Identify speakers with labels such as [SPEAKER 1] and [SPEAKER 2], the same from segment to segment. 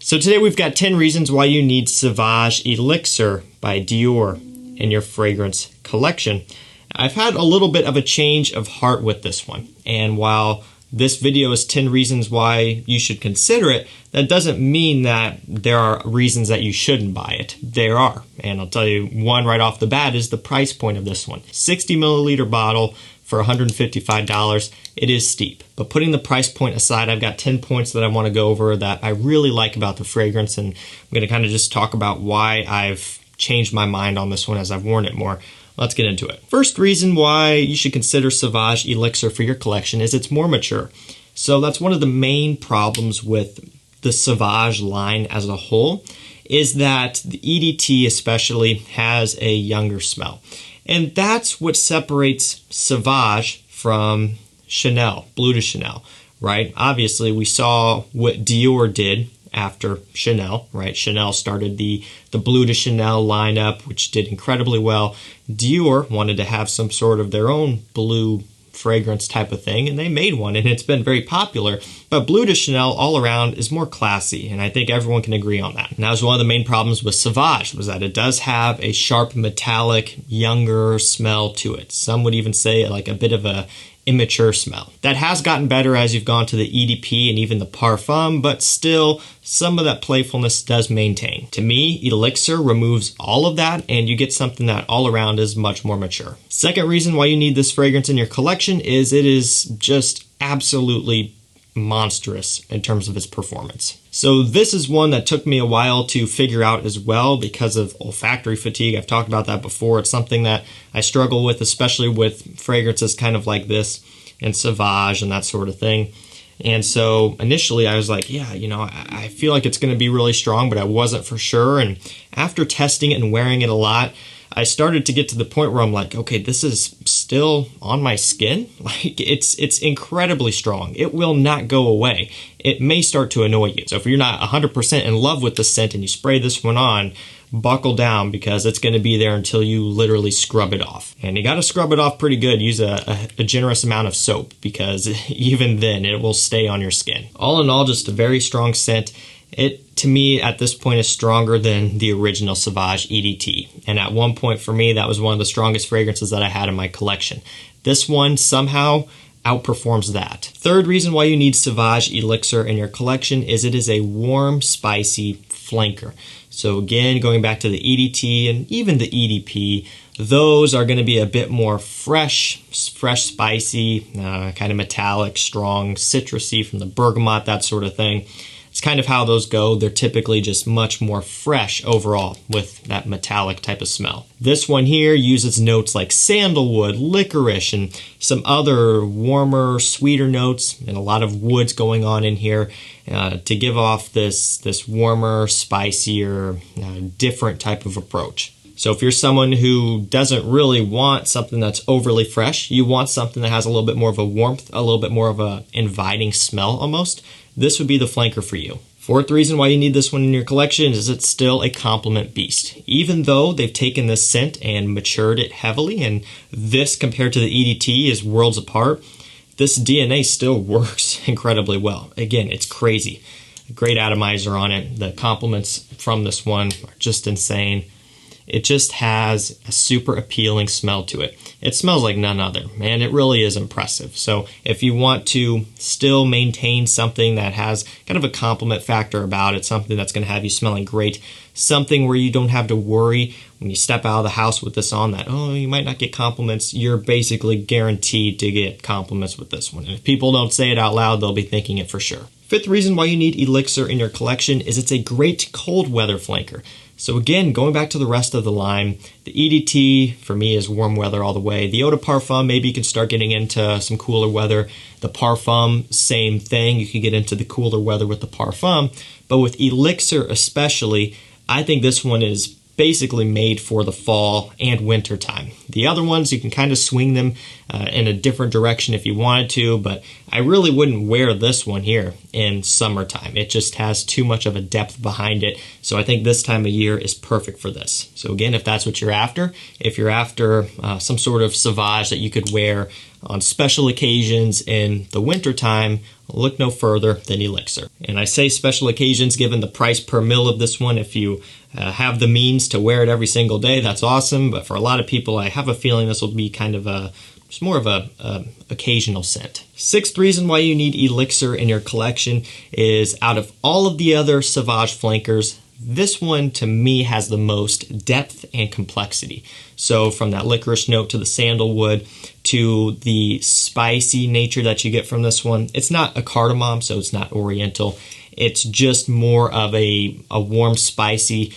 [SPEAKER 1] So today we've got 10 reasons why you need Sauvage Elixir by Dior in your fragrance collection. I've had a little bit of a change of heart with this one, and while this video is 10 reasons why you should consider it, that doesn't mean that there are reasons that you shouldn't buy it. There are, and I'll tell you one right off the bat is the price point of this one. 60 milliliter bottle for $155. It is steep, but putting the price point aside, I've got 10 points that I want to go over that I really like about the fragrance, and I'm going to kind of just talk about why I've changed my mind on this one as I've worn it more. Let's get into it. First reason why you should consider Sauvage Elixir for your collection is it's more mature. So that's one of the main problems with the Sauvage line as a whole, is that the EDT especially has a younger smell. And that's what separates Sauvage from Chanel, Bleu de Chanel, right? Obviously, we saw what Dior did after Chanel, right? Chanel started the Bleu de Chanel lineup, which did incredibly well. Dior wanted to have some sort of their own blue fragrance type of thing, and they made one, and it's been very popular. But Bleu de Chanel all around is more classy, and I think everyone can agree on that. And that was one of the main problems with Sauvage, was that it does have a sharp, metallic, younger smell to it. Some would even say like a bit of a immature smell. That has gotten better as you've gone to the EDP and even the Parfum, but still some of that playfulness does maintain. To me, Elixir removes all of that and you get something that all around is much more mature. Second reason why you need this fragrance in your collection is it is just absolutely monstrous in terms of its performance. So this is one that took me a while to figure out as well because of olfactory fatigue. I've talked about that before. It's something that I struggle with, especially with fragrances kind of like this and Sauvage and that sort of thing. And so initially I was like, yeah, you know, I feel like it's going to be really strong, but I wasn't for sure. And after testing it and wearing it a lot, I started to get to the point where I'm like, okay, this is still on my skin. Like it's incredibly strong. It will not go away. It may start to annoy you. So if you're not 100% in love with the scent and you spray this one on, buckle down because it's going to be there until you literally scrub it off. And you got to scrub it off pretty good. Use a generous amount of soap because even then it will stay on your skin. All in all, just a very strong scent. It, to me, at this point is stronger than the original Sauvage EDT. And at one point for me, that was one of the strongest fragrances that I had in my collection. This one somehow outperforms that. Third reason why you need Sauvage Elixir in your collection is it is a warm, spicy flanker. So again, going back to the EDT and even the EDP, those are going to be a bit more fresh, spicy, kind of metallic, strong, citrusy from the bergamot, that sort of thing. It's kind of how those go. They're typically just much more fresh overall with that metallic type of smell. This one here uses notes like sandalwood, licorice, and some other warmer, sweeter notes, and a lot of woods going on in here to give off this warmer, spicier, different type of approach. So if you're someone who doesn't really want something that's overly fresh, you want something that has a little bit more of a warmth, a little bit more of a inviting smell almost, this would be the flanker for you. Fourth reason why you need this one in your collection is it's still a compliment beast. Even though they've taken this scent and matured it heavily, and this compared to the EDT is worlds apart, this DNA still works incredibly well. Again, it's crazy. Great atomizer on it. The compliments from this one are just insane. It just has a super appealing smell to it. It smells like none other, and it really is impressive. So if you want to still maintain something that has kind of a compliment factor about it, something that's going to have you smelling great, something where you don't have to worry when you step out of the house with this on that, oh, you might not get compliments, you're basically guaranteed to get compliments with this one. And if people don't say it out loud, they'll be thinking it for sure. Fifth reason why you need Elixir in your collection is it's a great cold weather flanker. So again, going back to the rest of the line, the EDT for me is warm weather all the way. The Eau de Parfum, maybe you can start getting into some cooler weather. The Parfum, same thing. You could get into the cooler weather with the Parfum. But with Elixir especially, I think this one is basically made for the fall and winter time. The other ones, you can kind of swing them in a different direction if you wanted to, but I really wouldn't wear this one here in summertime. It just has too much of a depth behind it, so I think this time of year is perfect for this. So again, if that's what you're after, if you're after some sort of Sauvage that you could wear on special occasions in the wintertime, look no further than Elixir. And I say special occasions given the price per mil of this one. If you have the means to wear it every single day, that's awesome. But for a lot of people, I have a feeling this will be kind of it's more of a occasional scent. Sixth reason why you need Elixir in your collection is out of all of the other Sauvage flankers, this one to me has the most depth and complexity. So from that licorice note to the sandalwood to the spicy nature that you get from this one, it's not a cardamom, so it's not oriental. It's just more of a warm, spicy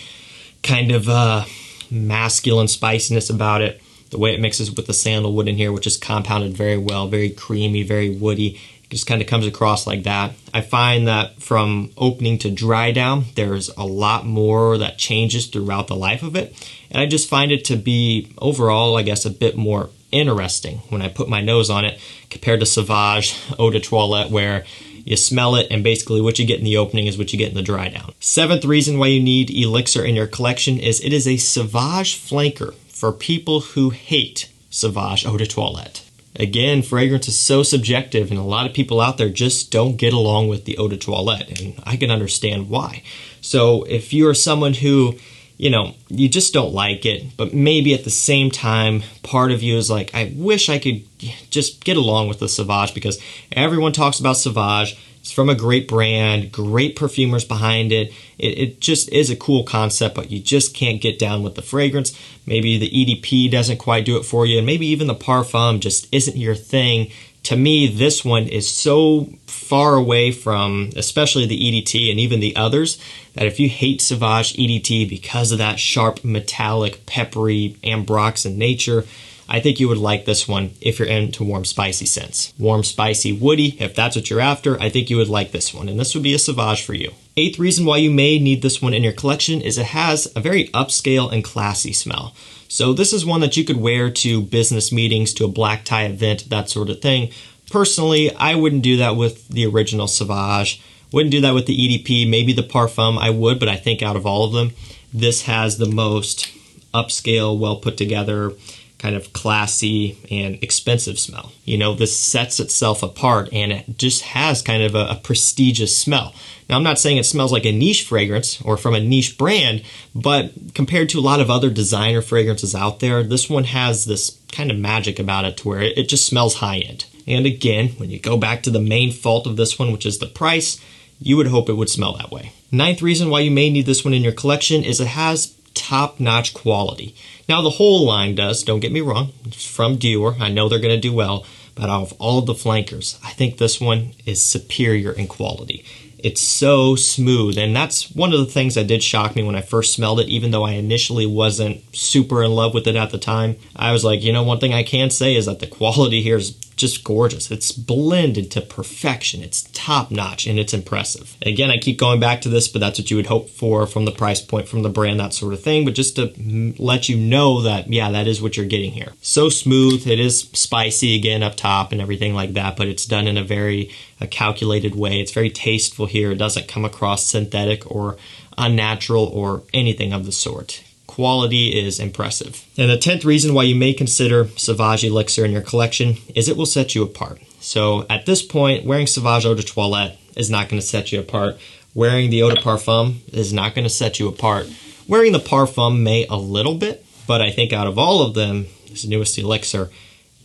[SPEAKER 1] kind of masculine spiciness about it. The way it mixes with the sandalwood in here, which is compounded very well, very creamy, very woody. It just kind of comes across like that. I find that from opening to dry down, there's a lot more that changes throughout the life of it. And I just find it to be overall, I guess, a bit more interesting when I put my nose on it compared to Sauvage Eau de Toilette, where you smell it and basically what you get in the opening is what you get in the dry down. Seventh reason why you need Elixir in your collection is it is a Sauvage flanker for people who hate Sauvage Eau de Toilette. Again, fragrance is so subjective, and a lot of people out there just don't get along with the Eau de Toilette, and I can understand why. So if you're someone who, you just don't like it, but maybe at the same time, part of you is like, I wish I could just get along with the Sauvage because everyone talks about Sauvage. It's from a great brand, great perfumers behind it. It just is a cool concept, but you just can't get down with the fragrance. Maybe the EDP doesn't quite do it for you, and maybe even the parfum just isn't your thing. To me, this one is so far away from, especially the EDT and even the others, that if you hate Sauvage EDT because of that sharp, metallic, peppery, ambroxan nature, I think you would like this one if you're into warm, spicy scents. Warm, spicy, woody, if that's what you're after, I think you would like this one, and this would be a Sauvage for you. Eighth reason why you may need this one in your collection is it has a very upscale and classy smell. So this is one that you could wear to business meetings, to a black tie event, that sort of thing. Personally, I wouldn't do that with the original Sauvage. Wouldn't do that with the EDP, maybe the Parfum I would, but I think out of all of them, this has the most upscale, well put together, kind of classy and expensive smell. This sets itself apart and it just has kind of a prestigious smell. Now, I'm not saying it smells like a niche fragrance or from a niche brand, but compared to a lot of other designer fragrances out there, this one has this kind of magic about it to where it just smells high-end. And again, when you go back to the main fault of this one, which is the price, you would hope it would smell that way. Ninth reason why you may need this one in your collection is it has top-notch quality. Now, the whole line does, don't get me wrong. It's from Dior. I know they're going to do well, but out of all of the flankers, I think this one is superior in quality. It's so smooth, and that's one of the things that did shock me when I first smelled it, even though I initially wasn't super in love with it at the time. I was like, one thing I can say is that the quality here is just gorgeous. It's blended to perfection. It's top-notch, and it's impressive. Again, I keep going back to this, but that's what you would hope for from the price point, from the brand, that sort of thing. But just to let you know that, yeah, that is what you're getting here. So smooth. It is spicy, again, up top and everything like that, but it's done in a very calculated way. It's very tasteful here. It doesn't come across synthetic or unnatural or anything of the sort. Quality is impressive. And the 10th reason why you may consider Sauvage Elixir in your collection is it will set you apart. So at this point, wearing Sauvage Eau de Toilette is not going to set you apart. Wearing the Eau de Parfum is not going to set you apart. Wearing the Parfum may a little bit, but I think out of all of them, this newest Elixir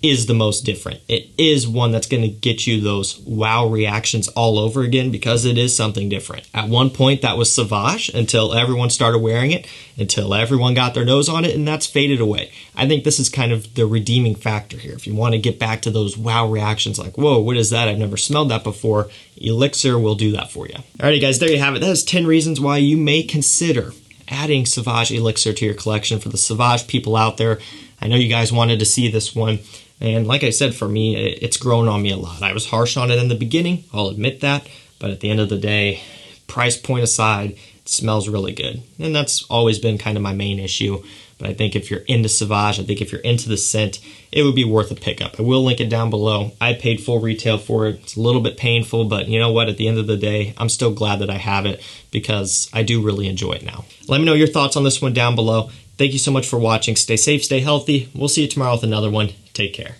[SPEAKER 1] is the most different. It is one that's going to get you those wow reactions all over again because it is something different. At one point, that was Sauvage until everyone started wearing it, until everyone got their nose on it, and that's faded away. I think this is kind of the redeeming factor here. If you want to get back to those wow reactions like, whoa, what is that? I've never smelled that before. Elixir will do that for you. Alrighty guys, there you have it. That is 10 reasons why you may consider adding Sauvage Elixir to your collection. For the Sauvage people out there, I know you guys wanted to see this one. And like I said, for me, it's grown on me a lot. I was harsh on it in the beginning, I'll admit that. But at the end of the day, price point aside, it smells really good. And that's always been kind of my main issue. But I think if you're into Sauvage, I think if you're into the scent, it would be worth a pickup. I will link it down below. I paid full retail for it. It's a little bit painful, but you know what? At the end of the day, I'm still glad that I have it because I do really enjoy it now. Let me know your thoughts on this one down below. Thank you so much for watching. Stay safe, stay healthy. We'll see you tomorrow with another one. Take care.